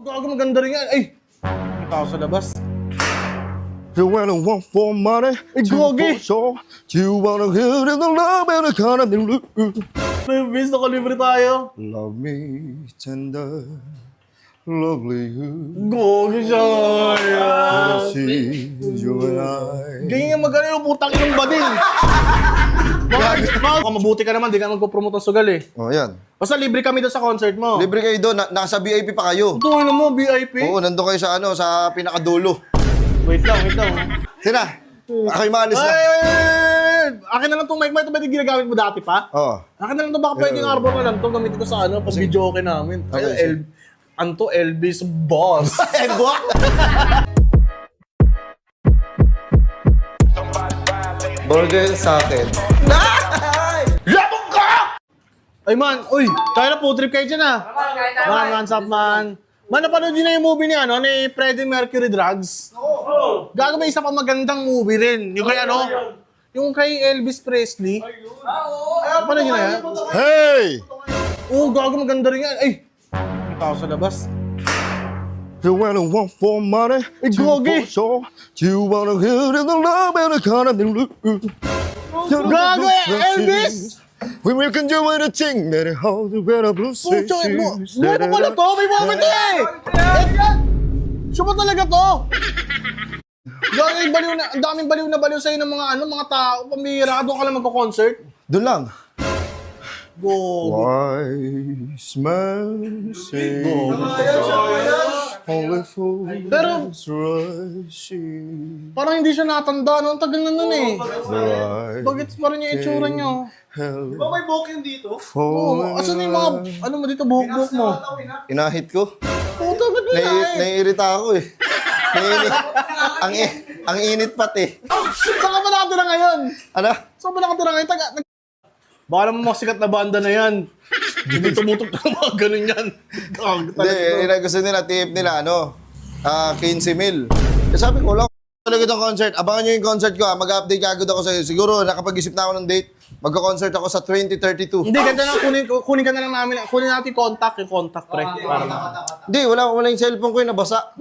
Gago, maganda rin yan. Ay! Nakita ko sa labas. You wanna want for money, Ay, gogi! you wanna hear the love and the kind of blue. May bis, nakalibre tayo. Love me tender, lovely you. Gogi siya. See you and I. Ganyan maganda yung putang inong bading. Baka mabuti ka naman, di ka magpo-promote ng sugal eh. Oh, yan. Basta libre kami doon sa concert mo. Libre kayo doon, nasa VIP pa kayo. Ito na mo, VIP? Oo, nandun kayo sa sa pinakadulo. Wait lang. Sina, ako'y maalis na. Akin na lang itong mic. Ito ba yung ginagamit mo dati pa? Oo. Akin na lang ito, baka pwedeng arbor na lang ito. Gamitin ko sa pag video okay namin. Okay, Anto Elvis Boss. Edward! Burger sa akin. Labog ka! Ay man, uy, tayo na po trip kayo dyan ah. Man, what's up man? Man, napanood yun na yung movie ni Freddie Mercury Drugs. Oo. Gago, may isa pa magandang movie rin. Yung kay yung kay Elvis Presley. Napanood yun na yan? Hey! Oo, gago, maganda rin yan. Ay! Nakita ko sa labas. You wanna want for money, Ay, gogi! you wanna hear the love and the kind of blue. Gago, Elvis! We will do anything that it holds you better blue Pucho, buhay pa pala to! May moment eh! Siya pa talaga to! Ang daming baliw na baliw sa'yo ng mga tao. Pamira ka, doon ka lang magko-concert. Doon lang. Go! Wise man say, only fools Pero- rushing. Parang hindi siya natanda, no? Ang tagal na nun eh. Right. Bagets pa rin yung itsura niyo. Hell, May booking dito? Oo, asan yung mga, mo dito, buhok-buhok mo? inahit ko. Puta, ba't mo na eh? Naiirita ako eh. Ang init pati. Saan ka ba nakatira ngayon? Ano? Saan ba nakatira ngayon? Baka naman mga sikat na banda na yan. Hindi tumutok na mga ganun yan. Hindi, gusto nila, tip nila, 15 mil. Sabi ko, wala ko talaga itong concert. Abangan nyo yung concert ko, mag-update agad ako sa'yo. Siguro, nakapag-isip na ako ng date. Magka-concert ako sa 2032. Hindi, ganda na. Kunin ka na lang namin. Kunin natin yung contact pre. Para Hindi, wala yung cellphone ko yung nabasa.